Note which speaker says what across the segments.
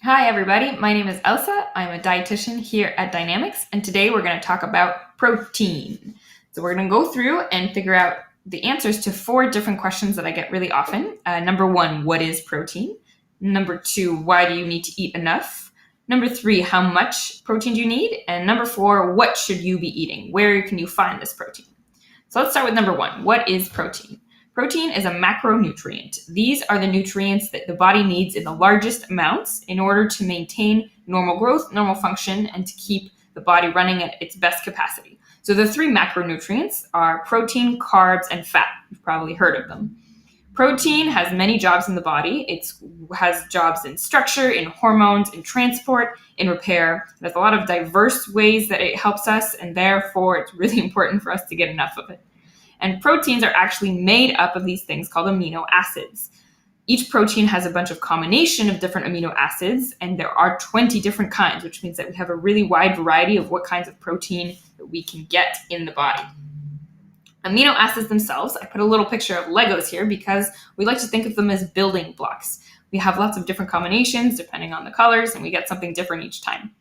Speaker 1: Hi everybody, my name is Elsa. I'm a dietitian here at Dynamix, and today we're going to talk about protein. So we're going to go through and figure out the answers to 4 different questions that I get really often. Number 1, what is protein? Number 2, why do you need to eat enough? Number 3, how much protein do you need? And number 4, what should you be eating? Where can you find this protein? So let's start with number 1, what is protein? Protein is a macronutrient. These are the nutrients that the body needs in the largest amounts in order to maintain normal growth, normal function, and to keep the body running at its best capacity. So the 3 macronutrients are protein, carbs, and fat. You've probably heard of them. Protein has many jobs in the body. It has jobs in structure, in hormones, in transport, in repair. There's a lot of diverse ways that it helps us, and therefore it's really important for us to get enough of it. And proteins are actually made up of these things called amino acids. Each protein has a bunch of combination of different amino acids, and there are 20 different kinds, which means that we have a really wide variety of what kinds of protein that we can get in the body. Amino acids themselves, I put a little picture of Legos here because we like to think of them as building blocks. We have lots of different combinations depending on the colors, and we get something different each time.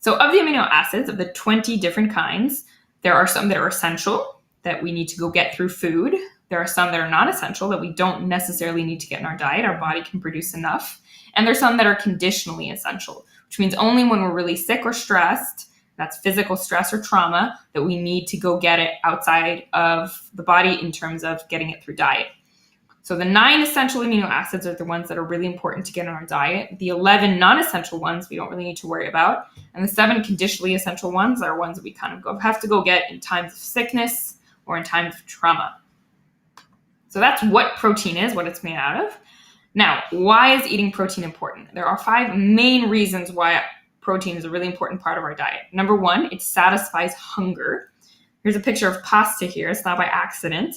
Speaker 1: So of the amino acids, of the 20 different kinds, there are some that are essential, that we need to go get through food. There are some that are not essential that we don't necessarily need to get in our diet. Our body can produce enough. And there's some that are conditionally essential, which means only when we're really sick or stressed, that's physical stress or trauma, that we need to go get it outside of the body in terms of getting it through diet. So the 9 essential amino acids are the ones that are really important to get in our diet. The 11 non-essential ones we don't really need to worry about. And the 7 conditionally essential ones are ones that we kind of have to go get in times of sickness or in times of trauma. So that's what protein is, what it's made out of. Now, why is eating protein important? There are 5 main reasons why protein is a really important part of our diet. Number 1, it satisfies hunger. Here's a picture of pasta here. It's not by accident.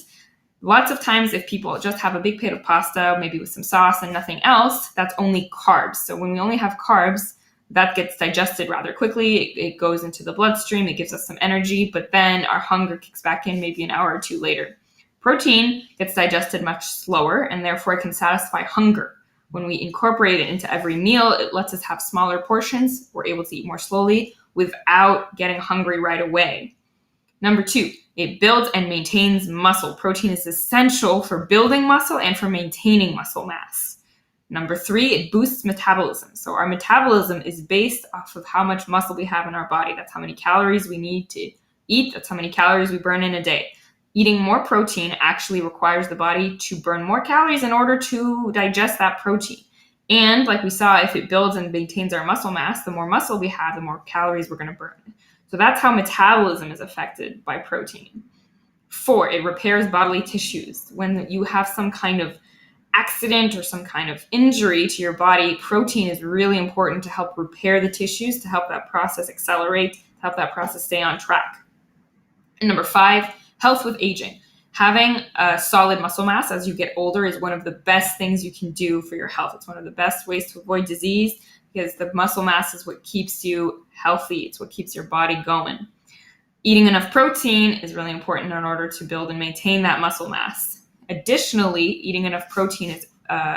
Speaker 1: Lots of times if people just have a big plate of pasta, maybe with some sauce and nothing else, that's only carbs. So when we only have carbs, that gets digested rather quickly. It goes into the bloodstream. It gives us some energy, but then our hunger kicks back in maybe an hour or 2 later. Protein gets digested much slower, and therefore it can satisfy hunger. When we incorporate it into every meal, it lets us have smaller portions. We're able to eat more slowly without getting hungry right away. Number 2, it builds and maintains muscle. Protein is essential for building muscle and for maintaining muscle mass. Number 3, it boosts metabolism. So our metabolism is based off of how much muscle we have in our body. That's how many calories we need to eat. That's how many calories we burn in a day. Eating more protein actually requires the body to burn more calories in order to digest that protein. And like we saw, if it builds and maintains our muscle mass, the more muscle we have, the more calories we're going to burn. So that's how metabolism is affected by protein. 4, it repairs bodily tissues. When you have some kind of accident or some kind of injury to your body, protein is really important to help repair the tissues, to help that process accelerate, to help that process stay on track. And number 5, health with aging. Having a solid muscle mass as you get older is one of the best things you can do for your health. It's one of the best ways to avoid disease because the muscle mass is what keeps you healthy. It's what keeps your body going. Eating enough protein is really important in order to build and maintain that muscle mass. Additionally, eating enough protein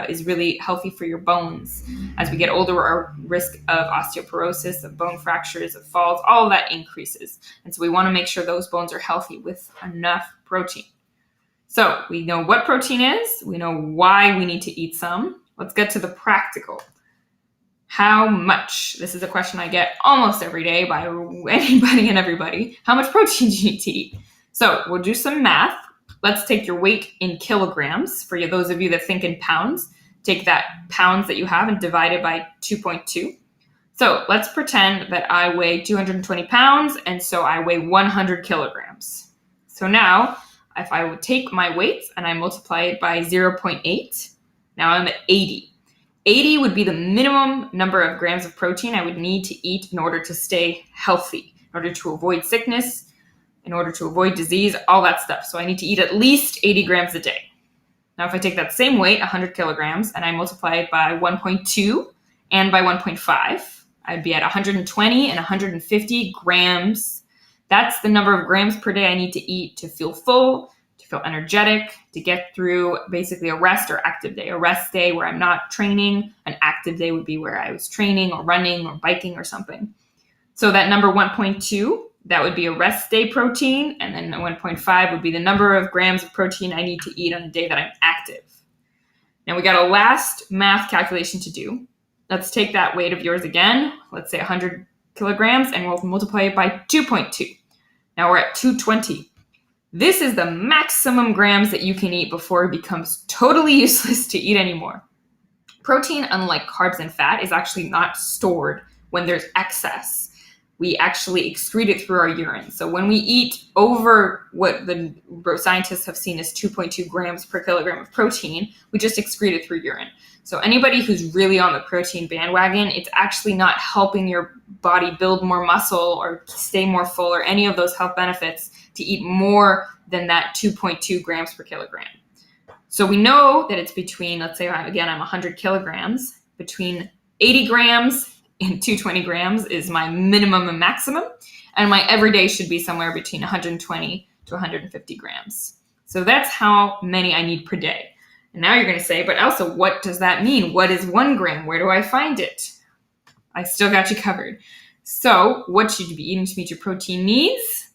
Speaker 1: is really healthy for your bones. As we get older, our risk of osteoporosis, of bone fractures, of falls, all of that increases. And so we want to make sure those bones are healthy with enough protein. So we know what protein is. We know why we need to eat some. Let's get to the practical. How much? This is a question I get almost every day by anybody and everybody. How much protein do you need to eat? So we'll do some math. Let's take your weight in kilograms. For those of you that think in pounds, take that pounds that you have and divide it by 2.2. So let's pretend that I weigh 220 pounds, and so I weigh 100 kilograms. So now, if I would take my weight and I multiply it by 0.8, now I'm at 80. 80 would be the minimum number of grams of protein I would need to eat in order to stay healthy, in order to avoid sickness, in order to avoid disease, all that stuff. So I need to eat at least 80 grams a day. Now, if I take that same weight, 100 kilograms, and I multiply it by 1.2 and by 1.5, I'd be at 120 and 150 grams. That's the number of grams per day I need to eat to feel full, to feel energetic, to get through basically a rest or active day. A rest day where I'm not training, an active day would be where I was training or running or biking or something. So that number 1.2, that would be a rest day protein, and then the 1.5 would be the number of grams of protein I need to eat on a day that I'm active. Now we got a last math calculation to do. Let's take that weight of yours again, let's say 100 kilograms, and we'll multiply it by 2.2. Now we're at 220. This is the maximum grams that you can eat before it becomes totally useless to eat anymore. Protein, unlike carbs and fat, is actually not stored when there's excess. We actually excrete it through our urine. So when we eat over what the scientists have seen as 2.2 grams per kilogram of protein, we just excrete it through urine. So anybody who's really on the protein bandwagon, it's actually not helping your body build more muscle or stay more full or any of those health benefits to eat more than that 2.2 grams per kilogram. So we know that it's between, let's say, again, I'm 100 kilograms, between 80 grams and 220 grams is my minimum and maximum. And my everyday should be somewhere between 120 to 150 grams. So that's how many I need per day. And now you're going to say, but Elsa, what does that mean? What is 1 gram? Where do I find it? I still got you covered. So what should you be eating to meet your protein needs?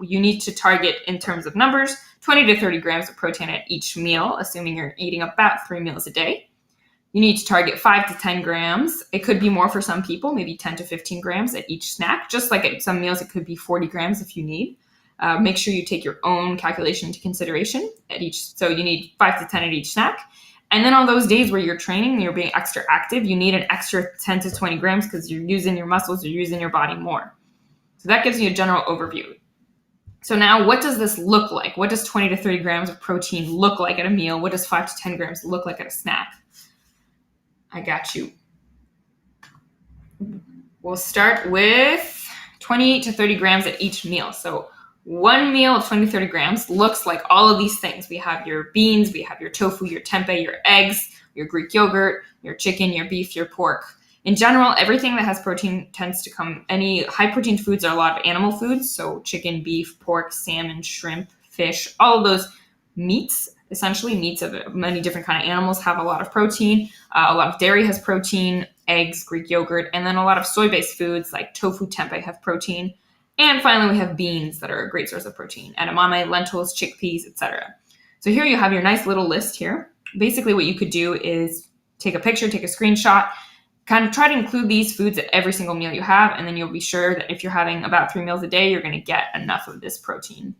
Speaker 1: You need to target, in terms of numbers, 20 to 30 grams of protein at each meal, assuming you're eating about 3 meals a day. You need to target 5 to 10 grams. It could be more for some people, maybe 10 to 15 grams at each snack. Just like at some meals, it could be 40 grams if you need. Make sure you take your own calculation into consideration at each. So you need 5 to 10 at each snack. And then on those days where you're training, you're being extra active, you need an extra 10 to 20 grams because you're using your muscles, you're using your body more. So that gives you a general overview. So now what does this look like? What does 20 to 30 grams of protein look like at a meal? What does 5 to 10 grams look like at a snack? I got you. We'll start with 20 to 30 grams at each meal. So one meal of 20 to 30 grams looks like all of these things. We have your beans, we have your tofu, your tempeh, your eggs, your Greek yogurt, your chicken, your beef, your pork. In general, everything that has protein tends to come, any high protein foods are a lot of animal foods. So chicken, beef, pork, salmon, shrimp, fish, all of those meats. Essentially, meats of many different kind of animals have a lot of protein. A lot of dairy has protein, eggs, Greek yogurt, and then a lot of soy-based foods like tofu, tempeh have protein. And finally, we have beans that are a great source of protein, edamame, lentils, chickpeas, etc. So here you have your nice little list here. Basically, what you could do is take a picture, take a screenshot, kind of try to include these foods at every single meal you have, and then you'll be sure that if you're having about 3 meals a day, you're going to get enough of this protein.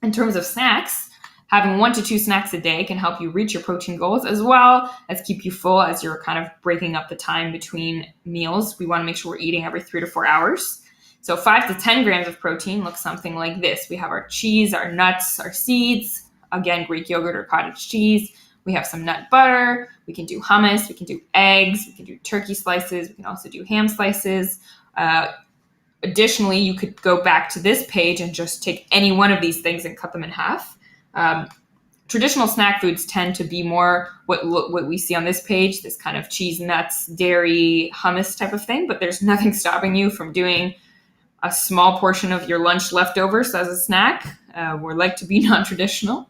Speaker 1: In terms of snacks, having 1 to 2 snacks a day can help you reach your protein goals as well as keep you full as you're kind of breaking up the time between meals. We want to make sure we're eating every 3 to 4 hours. So 5 to 10 grams of protein looks something like this. We have our cheese, our nuts, our seeds, again, Greek yogurt or cottage cheese. We have some nut butter. We can do hummus. We can do eggs. We can do turkey slices. We can also do ham slices. Additionally, you could go back to this page and just take any one of these things and cut them in half. Traditional snack foods tend to be more what we see on this page, this kind of cheese, nuts, dairy, hummus type of thing, but there's nothing stopping you from doing a small portion of your lunch leftovers as a snack. We like to be non-traditional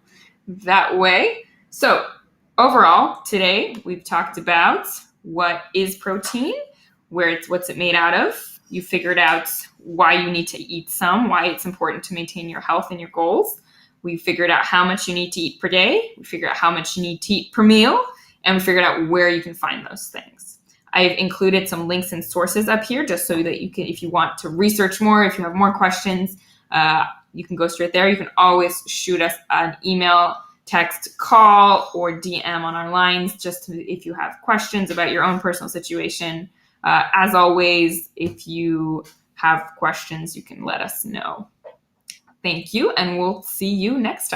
Speaker 1: that way. So overall, today we've talked about what is protein, what's it made out of. You figured out why you need to eat some, why it's important to maintain your health and your goals. We figured out how much you need to eat per day. We figured out how much you need to eat per meal. And we figured out where you can find those things. I've included some links and sources up here just so that you can, if you want to research more, if you have more questions, you can go straight there. You can always shoot us an email, text, call, or DM on our lines if you have questions about your own personal situation. As always, if you have questions, you can let us know. Thank you, and we'll see you next time.